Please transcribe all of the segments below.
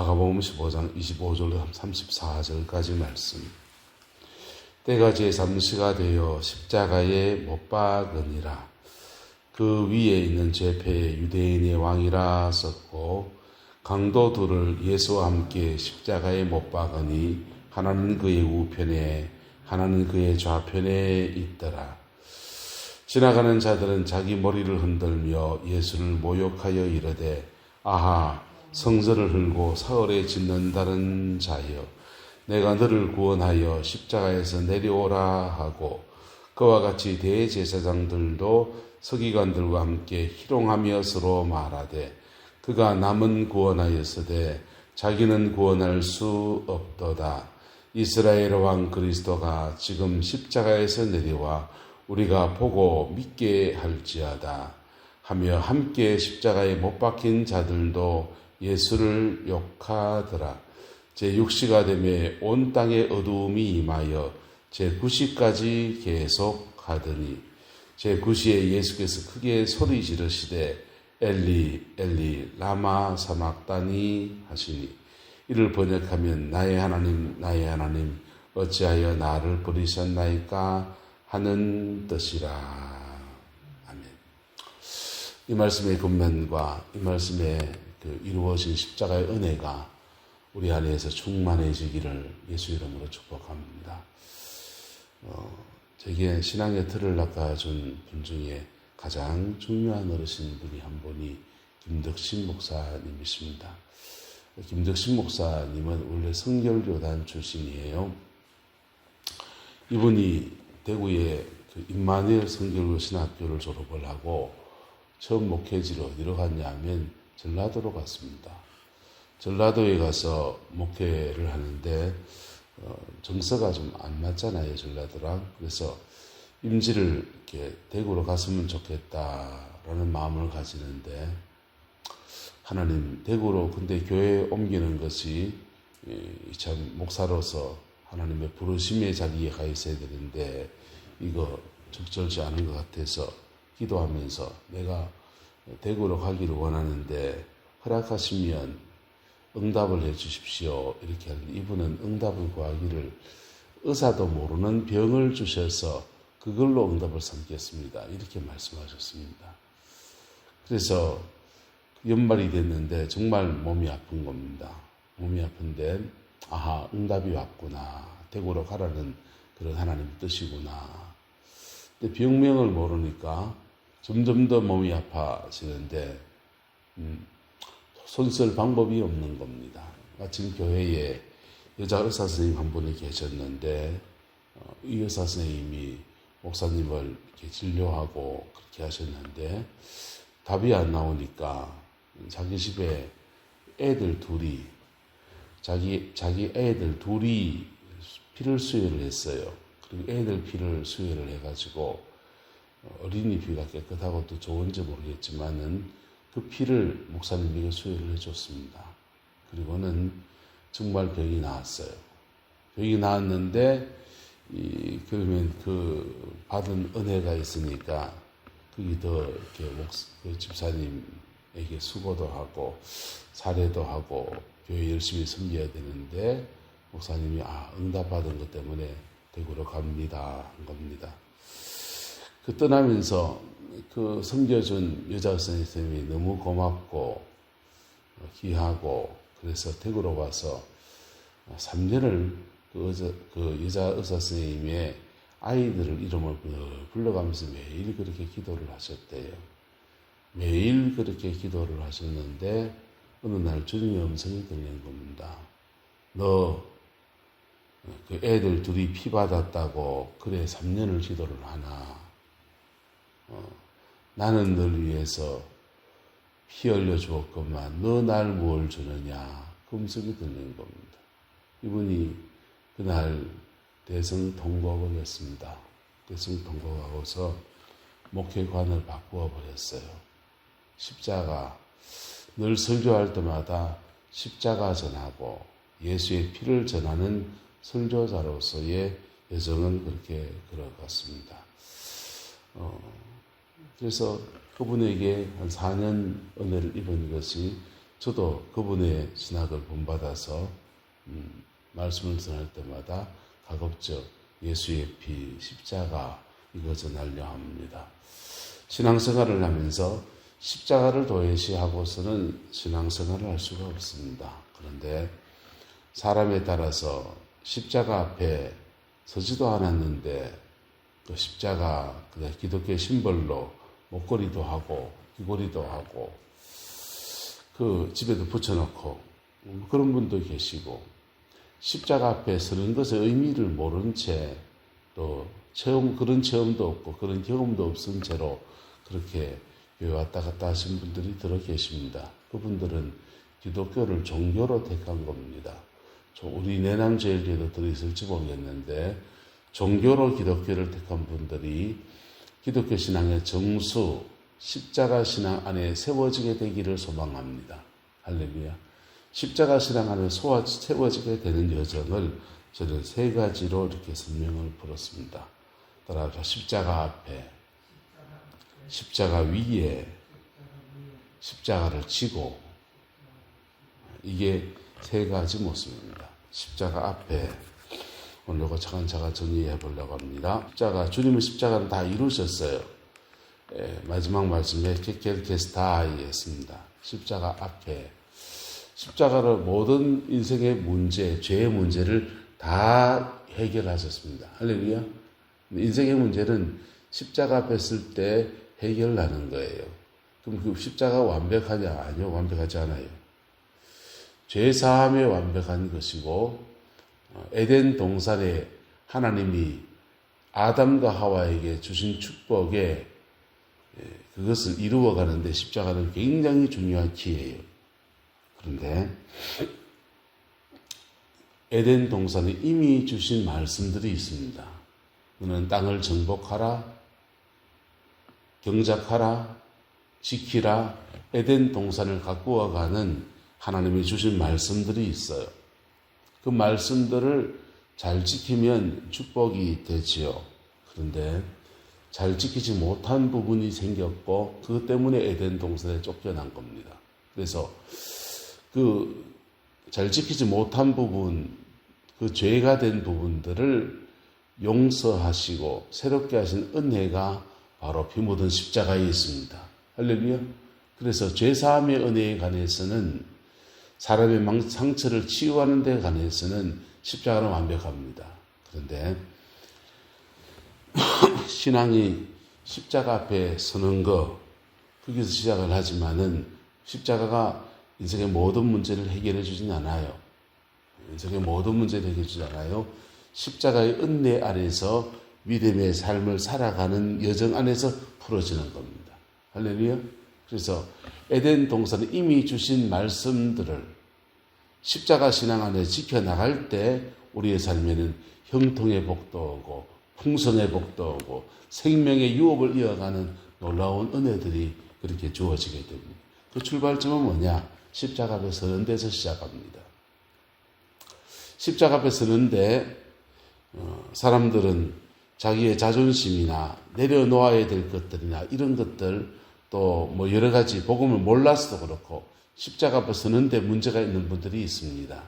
마가복음 15장 25절 34절까지 말씀. 때가 제3시가 되어 십자가에 못 박으니라. 그 위에 있는 죄패에 유대인의 왕이라 썼고 강도 둘을 예수와 함께 십자가에 못 박으니 하나는 그의 우편에 하나는 그의 좌편에 있더라. 지나가는 자들은 자기 머리를 흔들며 예수를 모욕하여 이르되 아하 성전을 헐고 사흘에 짓는다는 자여, 내가 너를 구원하여 십자가에서 내려오라 하고 그와 같이 대제사장들도 서기관들과 함께 희롱하며 서로 말하되 그가 남은 구원하였으되 자기는 구원할 수 없도다. 이스라엘 왕 그리스도가 지금 십자가에서 내려와 우리가 보고 믿게 할지어다 하며 함께 십자가에 못 박힌 자들도 예수를 욕하더라. 제6시가 되매 온 땅에 어두움이 임하여 제9시까지 계속하더니 제9시에 예수께서 크게 소리 지르시되 엘리 엘리 라마 사막다니 하시니 이를 번역하면 나의 하나님 어찌하여 나를 버리셨나이까 하는 뜻이라. 아멘. 이 말씀의 근면과 이 말씀의 이루어진 십자가의 은혜가 우리 안에서 충만해지기를 예수 이름으로 축복합니다. 제게 신앙의 틀을 낚아준 분 중에 가장 중요한 어르신 분이 한 분이 김덕신 목사님이십니다. 김덕신 목사님은 원래 성결교단 출신이에요. 이분이 대구의 임마누엘 성결교 신학교를 졸업을 하고 처음 목회지로 어디로 갔냐 하면 전라도로 갔습니다. 전라도에 가서 목회를 하는데 정서가 좀 안 맞잖아요, 전라도랑. 그래서 임지를 이렇게 대구로 갔으면 좋겠다라는 마음을 가지는데 하나님 대구로 근데 교회에 옮기는 것이 참 목사로서 하나님의 부르심의 자리에 가 있어야 되는데 이거 적절치 않은 것 같아서 기도하면서 내가 대구로 가기를 원하는데 허락하시면 응답을 해 주십시오. 이렇게 하는데 이분은 응답을 구하기를 의사도 모르는 병을 주셔서 그걸로 응답을 삼겠습니다. 이렇게 말씀하셨습니다. 그래서 연말이 됐는데 정말 몸이 아픈 겁니다. 몸이 아픈데 아하 응답이 왔구나. 대구로 가라는 그런 하나님의 뜻이구나. 근데 병명을 모르니까 점점 더 몸이 아파지는데 손쓸 방법이 없는 겁니다. 마침 교회에 여자 의사 선생님 한 분이 계셨는데 이 의사 선생님이 목사님을 이렇게 진료하고 그렇게 하셨는데 답이 안 나오니까 자기 집에 애들 둘이 자기 애들 둘이 피를 수혈을 했어요. 그리고 애들 피를 수혈을 해가지고 어린이 피가 깨끗하고 또 좋은지 모르겠지만은 그 피를 목사님에게 수혈을 해줬습니다. 그리고는 정말 병이 나았어요. 병이 나았는데 그러면 그 받은 은혜가 있으니까 그게 더 이렇게 그 집사님에게 수고도 하고 사례도 하고 교회 열심히 섬겨야 되는데 목사님이 응답받은 것 때문에 대구로 갑니다 한 겁니다. 그 떠나면서 그 섬겨준 여자 선생님이 너무 고맙고 귀하고 그래서 대구로 와서 3년을 그 여자 의사 선생님의 아이들을 이름을 불러가면서 매일 그렇게 기도를 하셨대요. 매일 그렇게 기도를 하셨는데 어느 날 주님의 음성이 들린 겁니다. 너 그 애들 둘이 피 받았다고 그래 3년을 기도를 하나? 나는 널 위해서 피 흘려 주었건만 너 날 뭘 주느냐? 그 음성이 들린 겁니다. 이분이 그날 대성 통곡을 했습니다. 대성 통곡하고서 목회관을 바꾸어 버렸어요. 십자가 늘 설교할 때마다 십자가 전하고 예수의 피를 전하는 설교자로서의 여정을 그렇게 걸어갔습니다. 그래서 그분에게 한 4년 은혜를 입은 것이 저도 그분의 신학을 본받아서 말씀을 전할 때마다 가급적 예수의 피, 십자가 이거 전하려 합니다. 신앙생활을 하면서 십자가를 도외시하고서는 신앙생활을 할 수가 없습니다. 그런데 사람에 따라서 십자가 앞에 서지도 않았는데 그 십자가 기독교의 심벌로 목걸이도 하고 귀걸이도 하고 그 집에도 붙여놓고 그런 분도 계시고 십자가 앞에 서는 것의 의미를 모른 채 또 그런 체험도 없고 그런 경험도 없은 채로 그렇게 교회 왔다 갔다 하신 분들이 들어 계십니다. 그분들은 기독교를 종교로 택한 겁니다. 우리 내남제일교회도 들어있을지 모르겠는데 종교로 기독교를 택한 분들이 기독교 신앙의 정수, 십자가 신앙 안에 세워지게 되기를 소망합니다. 할렐루야. 십자가 신앙 안에 세워지게 되는 여정을 저는 세 가지로 이렇게 설명을 풀었습니다. 따라서 십자가 앞에, 십자가 위에, 십자가를 지고, 이게 세 가지 모습입니다. 십자가 앞에, 오늘 이거 차근차근 정리해 보려고 합니다. 주님의 십자가는 다 이루셨어요. 마지막 말씀에 케켈케스타이 했습니다. 십자가 앞에. 십자가로 모든 인생의 문제, 죄의 문제를 다 해결하셨습니다. 할렐루야. 인생의 문제는 십자가 앞에 쓸 때 해결나는 거예요. 그럼 그 십자가 완벽하냐? 아니요, 완벽하지 않아요. 죄 사함에 완벽한 것이고 에덴 동산에 하나님이 아담과 하와에게 주신 축복에 그것을 이루어가는데 십자가는 굉장히 중요한 키예요. 그런데 에덴 동산에 이미 주신 말씀들이 있습니다. 너는 땅을 정복하라, 경작하라, 지키라. 에덴 동산을 가꾸어가는 하나님이 주신 말씀들이 있어요. 그 말씀들을 잘 지키면 축복이 되지요. 그런데 잘 지키지 못한 부분이 생겼고 그것 때문에 에덴 동산에 쫓겨난 겁니다. 그래서 그 잘 지키지 못한 부분, 그 죄가 된 부분들을 용서하시고 새롭게 하신 은혜가 바로 피 묻은 십자가에 있습니다. 할렐루야. 그래서 죄사함의 은혜에 관해서는 사람의 상처를 치유하는 데 관해서는 십자가는 완벽합니다. 그런데 신앙이 십자가 앞에 서는 거, 거기서 시작을 하지만은 십자가가 인생의 모든 문제를 해결해 주진 않아요. 인생의 모든 문제를 해결해 주지 않아요. 십자가의 은혜 아래서 믿음의 삶을 살아가는 여정 안에서 풀어지는 겁니다. 할렐루야. 그래서 에덴 동산에 이미 주신 말씀들을 십자가 신앙 안에 지켜나갈 때 우리의 삶에는 형통의 복도 오고 풍성의 복도 오고 생명의 유업을 이어가는 놀라운 은혜들이 그렇게 주어지게 됩니다. 그 출발점은 뭐냐? 십자가 앞에 서는 데서 시작합니다. 십자가 앞에 서는데 사람들은 자기의 자존심이나 내려놓아야 될 것들이나 이런 것들 또 뭐 여러 가지 복음을 몰라서도 그렇고 십자가 앞에 서는데 문제가 있는 분들이 있습니다.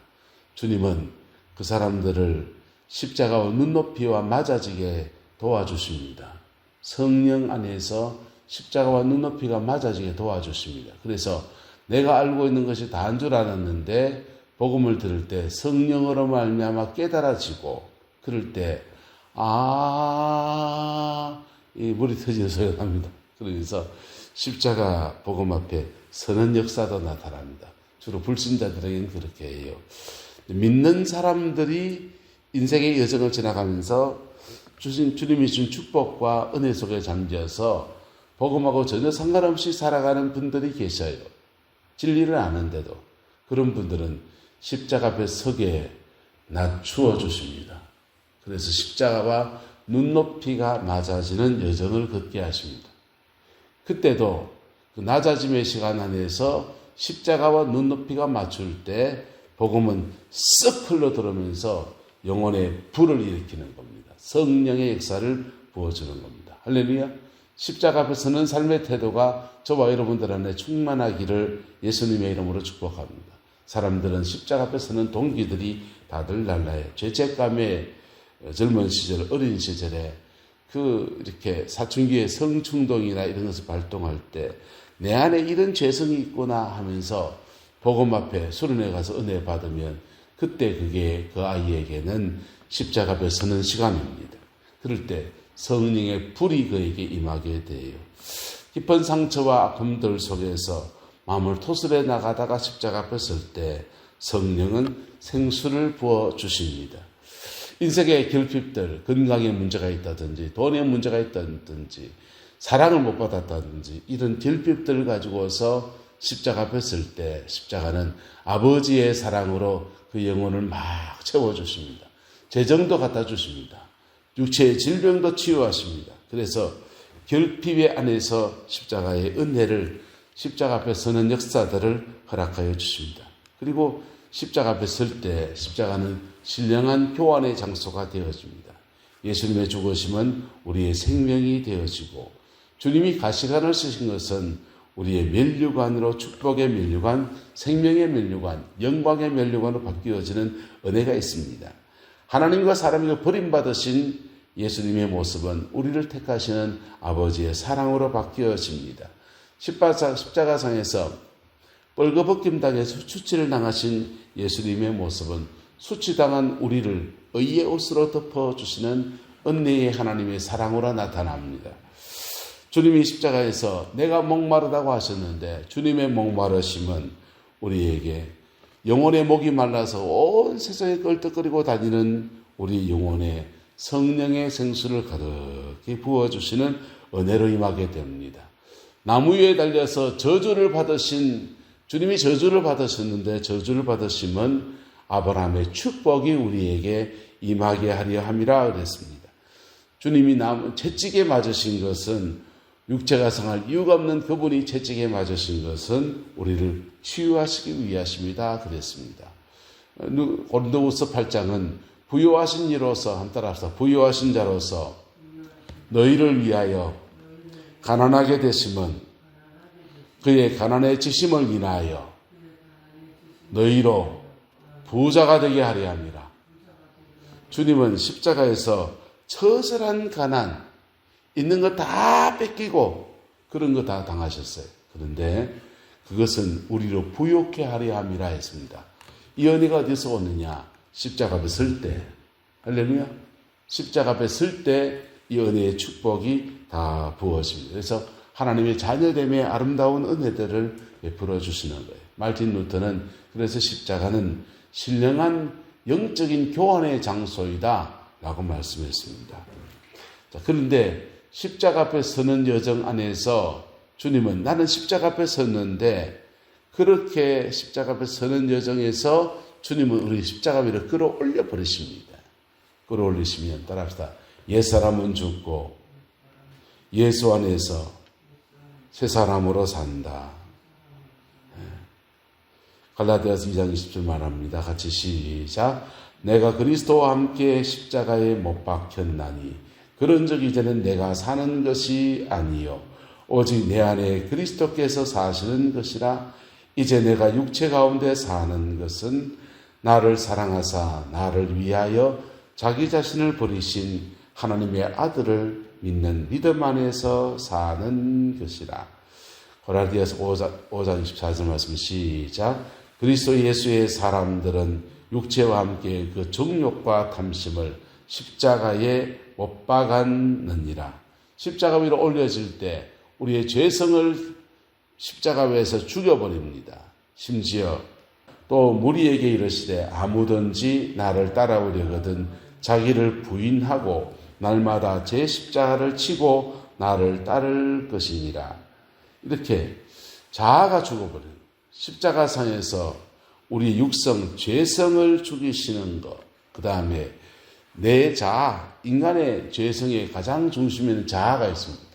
주님은 그 사람들을 십자가와 눈높이와 맞아지게 도와주십니다. 성령 안에서 십자가와 눈높이가 맞아지게 도와주십니다. 그래서 내가 알고 있는 것이 다인 줄 알았는데 복음을 들을 때 성령으로 말미암아 깨달아지고 그럴 때 이 물이 터지는 소리가 납니다. 그러면서 십자가 복음 앞에 서는 역사도 나타납니다. 주로 불신자들에게는 그렇게 해요. 믿는 사람들이 인생의 여정을 지나가면서 주님이 준 축복과 은혜 속에 잠겨서 복음하고 전혀 상관없이 살아가는 분들이 계셔요. 진리를 아는데도 그런 분들은 십자가 앞에 서게 낮추어 주십니다. 그래서 십자가와 눈높이가 맞아지는 여정을 걷게 하십니다. 그때도 그 낮아짐의 시간 안에서 십자가와 눈높이가 맞출 때 복음은 쓱 흘러들어오면서 영혼의 불을 일으키는 겁니다. 성령의 역사를 부어주는 겁니다. 할렐루야. 십자가 앞에 서는 삶의 태도가 저와 여러분들 안에 충만하기를 예수님의 이름으로 축복합니다. 사람들은 십자가 앞에 서는 동기들이 다들 달라요. 죄책감에 젊은 시절, 어린 시절에 이렇게 사춘기의 성충동이나 이런 것을 발동할 때 내 안에 이런 죄성이 있구나 하면서 복음 앞에 수련회 가서 은혜 받으면 그때 그게 그 아이에게는 십자가 앞에 서는 시간입니다. 그럴 때 성령의 불이 그에게 임하게 돼요. 깊은 상처와 아픔들 속에서 마음을 토설해 나가다가 십자가 앞에 설 때 성령은 생수를 부어 주십니다. 인생의 결핍들, 건강에 문제가 있다든지 돈에 문제가 있다든지 사랑을 못 받았다든지 이런 결핍들을 가지고서 십자가 앞에 설 때 십자가는 아버지의 사랑으로 그 영혼을 막 채워주십니다. 재정도 갖다 주십니다. 육체의 질병도 치유하십니다. 그래서 결핍의 안에서 십자가의 은혜를 십자가 앞에 서는 역사들을 허락하여 주십니다. 그리고 십자가 앞에 설 때 십자가는 신령한 교환의 장소가 되어집니다. 예수님의 죽으심은 우리의 생명이 되어지고 주님이 가시관을 쓰신 것은 우리의 면류관으로 축복의 면류관, 생명의 면류관, 영광의 면류관으로 바뀌어지는 은혜가 있습니다. 하나님과 사람이 버림받으신 예수님의 모습은 우리를 택하시는 아버지의 사랑으로 바뀌어집니다. 십자가상에서 뻘거벗김 당해서 수치를 당하신 예수님의 모습은 수치당한 우리를 의의 옷으로 덮어주시는 은혜의 하나님의 사랑으로 나타납니다. 주님이 십자가에서 내가 목마르다고 하셨는데 주님의 목마르심은 우리에게 영혼의 목이 말라서 온 세상에 껄떡거리고 다니는 우리 영혼에 성령의 생수를 가득히 부어주시는 은혜로 임하게 됩니다. 나무 위에 달려서 저주를 받으신 주님이 저주를 받으셨는데 저주를 받으심은 아브라함의 축복이 우리에게 임하게 하려 함이라 그랬습니다. 주님이 채찍에 맞으신 것은 육체가 상할 이유가 없는 그분이 채찍에 맞으신 것은 우리를 치유하시기 위하십니다. 그랬습니다. 고린도후서 8장은 부요하신 이로서 한 따라서 부요하신 자로서 너희를 위하여 가난하게 되심은 그의 가난해지심을 인하여 너희로 부자가 되게 하려 함이라. 주님은 십자가에서 처절한 가난, 있는 거 다 뺏기고 그런 거 다 당하셨어요. 그런데 그것은 우리로 부욕해 하려 함이라 했습니다. 이 은혜가 어디서 오느냐? 십자가 앞에 설 때. 할렐루야. 십자가 앞에 설 때 이 은혜의 축복이 다 부어집니다. 그래서 하나님의 자녀됨의 아름다운 은혜들을 베풀어 주시는 거예요. 말틴 루터는 그래서 십자가는 신령한 영적인 교환의 장소이다 라고 말씀했습니다. 자, 그런데 십자가 앞에 서는 여정 안에서 주님은 나는 십자가 앞에 섰는데 그렇게 십자가 앞에 서는 여정에서 주님은 우리 십자가 위로 끌어올려 버리십니다. 끌어올리시면 따라합시다. 옛사람은 죽고 예수 안에서 새 사람으로 산다. 갈라디아서 2장 20절 말합니다. 같이 시작. 내가 그리스도와 함께 십자가에 못 박혔나니 그런즉 이제는 내가 사는 것이 아니요 오직 내 안에 그리스도께서 사시는 것이라. 이제 내가 육체 가운데 사는 것은 나를 사랑하사 나를 위하여 자기 자신을 버리신 하나님의 아들을 믿는 믿음 안에서 사는 것이라. 갈라디아서 5장 24절 말씀 시작. 그리스도 예수의 사람들은 육체와 함께 그 정욕과 탐심을 십자가에 못 박았느니라. 십자가 위로 올려질 때 우리의 죄성을 십자가 위에서 죽여버립니다. 심지어 또 무리에게 이르시되 아무든지 나를 따라오려거든 자기를 부인하고 날마다 제 십자가를 치고 나를 따를 것이니라. 이렇게 자아가 죽어버려요. 십자가상에서 우리 육성, 죄성을 죽이시는 것, 그 다음에 내 자아, 인간의 죄성의 가장 중심에는 자아가 있습니다.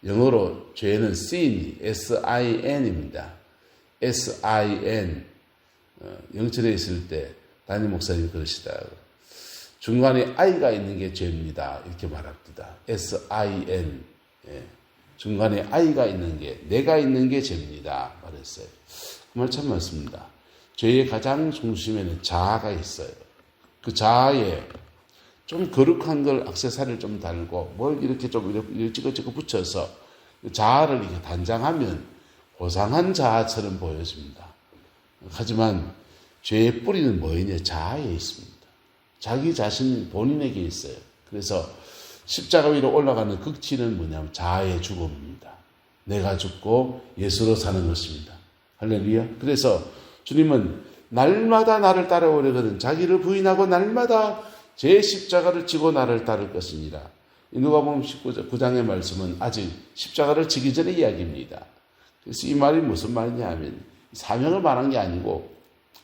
영어로 죄는 sin, S-I-N입니다. S-I-N. 영철에 있을 때 담임 목사님이 그러시다. 중간에 I가 있는 게 죄입니다. 이렇게 말합니다. S-I-N. 중간에 아이가 있는 게, 내가 있는 게 죄입니다 말했어요. 그 말 참 맞습니다. 죄의 가장 중심에는 자아가 있어요. 그 자아에 좀 거룩한 걸 액세서리를 좀 달고 뭘 이렇게 좀 이렇게 찍어 붙여서 자아를 이렇게 단장하면 고상한 자아처럼 보여집니다. 하지만 죄의 뿌리는 뭐이냐? 자아에 있습니다. 자기 자신 본인에게 있어요. 그래서 십자가 위로 올라가는 극치는 뭐냐면 자아의 죽음입니다. 내가 죽고 예수로 사는 것입니다. 할렐루야. 그래서 주님은 날마다 나를 따라오려거든 자기를 부인하고 날마다 제 십자가를 지고 나를 따를 것이니라. 누가복음 19장의 말씀은 아직 십자가를 지기 전의 이야기입니다. 그래서 이 말이 무슨 말이냐 하면 사명을 말한 게 아니고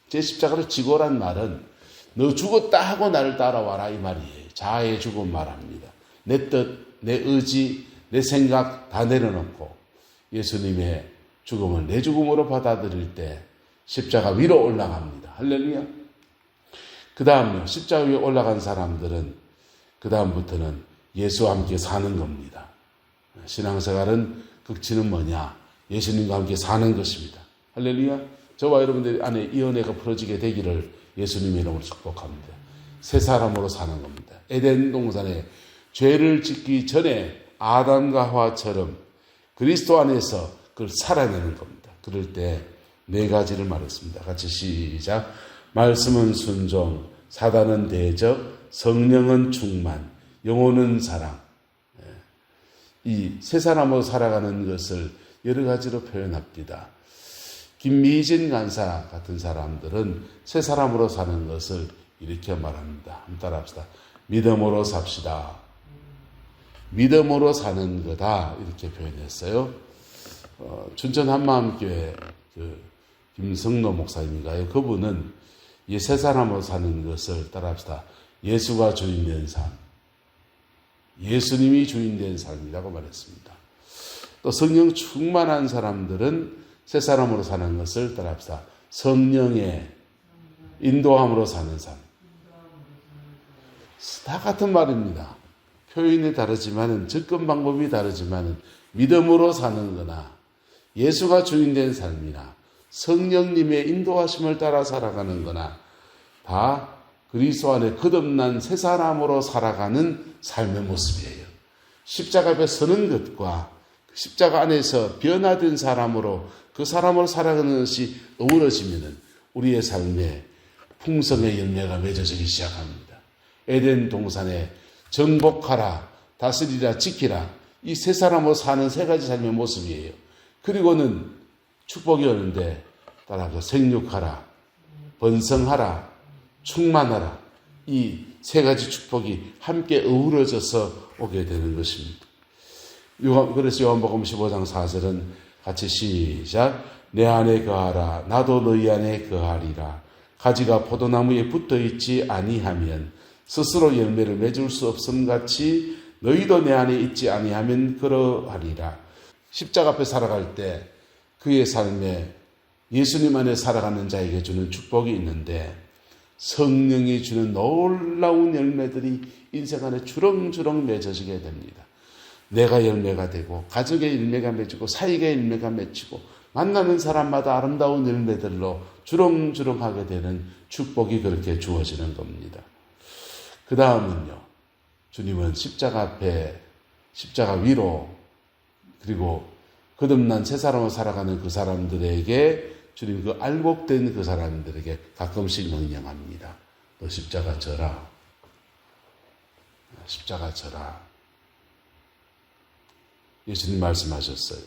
제 십자가를 지고란 말은 너 죽었다 하고 나를 따라와라 이 말이에요. 자아의 죽음 말합니다. 내 뜻, 내 의지, 내 생각 다 내려놓고 예수님의 죽음을 내 죽음으로 받아들일 때 십자가 위로 올라갑니다. 할렐루야. 그 다음에 십자가 위에 올라간 사람들은 그 다음부터는 예수와 함께 사는 겁니다. 신앙생활은 극치는 뭐냐? 예수님과 함께 사는 것입니다. 할렐루야. 저와 여러분들 안에 이 은혜가 풀어지게 되기를 예수님의 이름으로 축복합니다. 새 사람으로 사는 겁니다. 에덴 동산에 죄를 짓기 전에 아담과 하와처럼 그리스도 안에서 그걸 살아내는 겁니다. 그럴 때 네 가지를 말했습니다. 같이 시작. 말씀은 순종, 사단은 대적, 성령은 충만, 영혼은 사랑. 이 새 사람으로 살아가는 것을 여러 가지로 표현합니다. 김미진 간사 같은 사람들은 새 사람으로 사는 것을 이렇게 말합니다. 한번 따라합시다. 믿음으로 삽시다. 믿음으로 사는 거다. 이렇게 표현했어요. 춘천 한마음교회 김성로 목사님인가요? 그분은 이 새 사람으로 사는 것을 따라합시다. 예수가 주인된 삶. 예수님이 주인된 삶이라고 말했습니다. 또 성령 충만한 사람들은 새 사람으로 사는 것을 따라합시다. 성령의 인도함으로 사는 삶. 다 같은 말입니다. 표현이 다르지만은 접근 방법이 다르지만은 믿음으로 사는 거나 예수가 주인된 삶이나 성령님의 인도하심을 따라 살아가는 거나 다 그리스도 안에 거듭난 새 사람으로 살아가는 삶의 모습이에요. 십자가 앞에 서는 것과 십자가 안에서 변화된 사람으로 그 사람으로 살아가는 것이 어우러지면은 우리의 삶에 풍성의 열매가 맺어지기 시작합니다. 에덴 동산에 정복하라, 다스리라, 지키라. 이 세 사람으로 사는 세 가지 삶의 모습이에요. 그리고는 축복이 오는데 따라서 생육하라, 번성하라, 충만하라. 이 세 가지 축복이 함께 어우러져서 오게 되는 것입니다. 그래서 요한복음 15장 4절은 같이 시작. 내 안에 거하라, 나도 너희 안에 거하리라. 가지가 포도나무에 붙어있지 아니하면 스스로 열매를 맺을 수 없음 같이 너희도 내 안에 있지 아니하면 그러하리라. 십자가 앞에 살아갈 때 그의 삶에 예수님 안에 살아가는 자에게 주는 축복이 있는데 성령이 주는 놀라운 열매들이 인생 안에 주렁주렁 맺어지게 됩니다. 내가 열매가 되고 가족의 열매가 맺히고 사익의 열매가 맺히고 만나는 사람마다 아름다운 열매들로 주렁주렁하게 되는 축복이 그렇게 주어지는 겁니다. 그 다음은요. 주님은 십자가 앞에 십자가 위로 그리고 거듭난 새 사람으로 살아가는 그 사람들에게 주님 그 알곡된 그 사람들에게 가끔씩 명령합니다. 너 십자가 져라. 십자가 져라. 예수님 말씀하셨어요.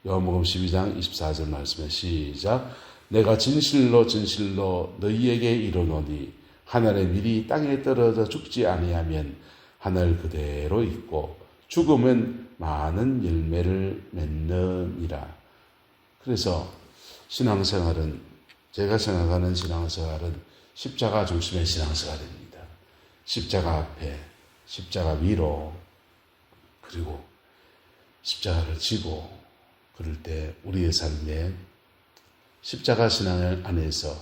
요한복음 12장 24절 말씀에 시작. 내가 진실로 진실로 너희에게 이르노니 하늘의 밀이 땅에 떨어져 죽지 아니하면 하늘 그대로 있고 죽으면 많은 열매를 맺느니라. 그래서 신앙생활은 제가 생각하는 신앙생활은 십자가 중심의 신앙생활입니다. 십자가 앞에 십자가 위로 그리고 십자가를 지고 그럴 때 우리의 삶에 십자가 신앙 안에서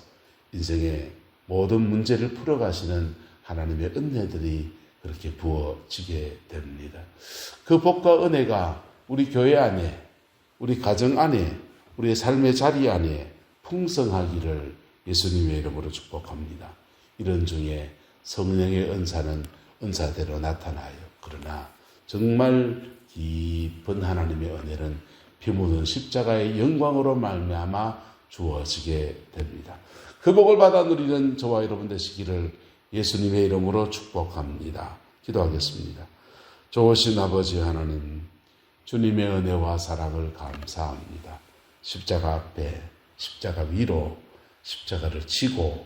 인생의 모든 문제를 풀어가시는 하나님의 은혜들이 그렇게 부어지게 됩니다. 그 복과 은혜가 우리 교회 안에, 우리 가정 안에, 우리의 삶의 자리 안에 풍성하기를 예수님의 이름으로 축복합니다. 이런 중에 성령의 은사는 은사대로 나타나요. 그러나 정말 깊은 하나님의 은혜는 피 묻은 십자가의 영광으로 말미암아 주어지게 됩니다. 그 복을 받아 누리는 저와 여러분 되시기를 예수님의 이름으로 축복합니다. 기도하겠습니다. 좋으신 아버지 하나님, 주님의 은혜와 사랑을 감사합니다. 십자가 앞에, 십자가 위로 십자가를 지고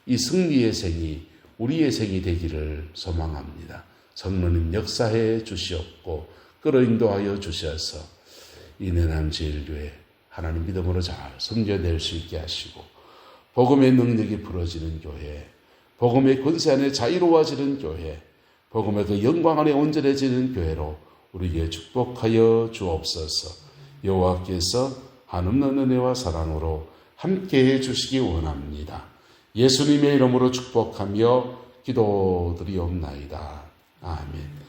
이 승리의 생이 우리의 생이 되기를 소망합니다. 성령님 역사해 주시옵고 끌어인도하여 주셔서 이 내남 제일교회 하나님 믿음으로 잘 섬겨낼 수 있게 하시고 복음의 능력이 부러지는 교회, 복음의 권세 안에 자유로워지는 교회, 복음의 그 영광 안에 온전해지는 교회로 우리에게 축복하여 주옵소서. 여호와께서 한없는 은혜와 사랑으로 함께해 주시기 원합니다. 예수님의 이름으로 축복하며 기도드리옵나이다. 아멘.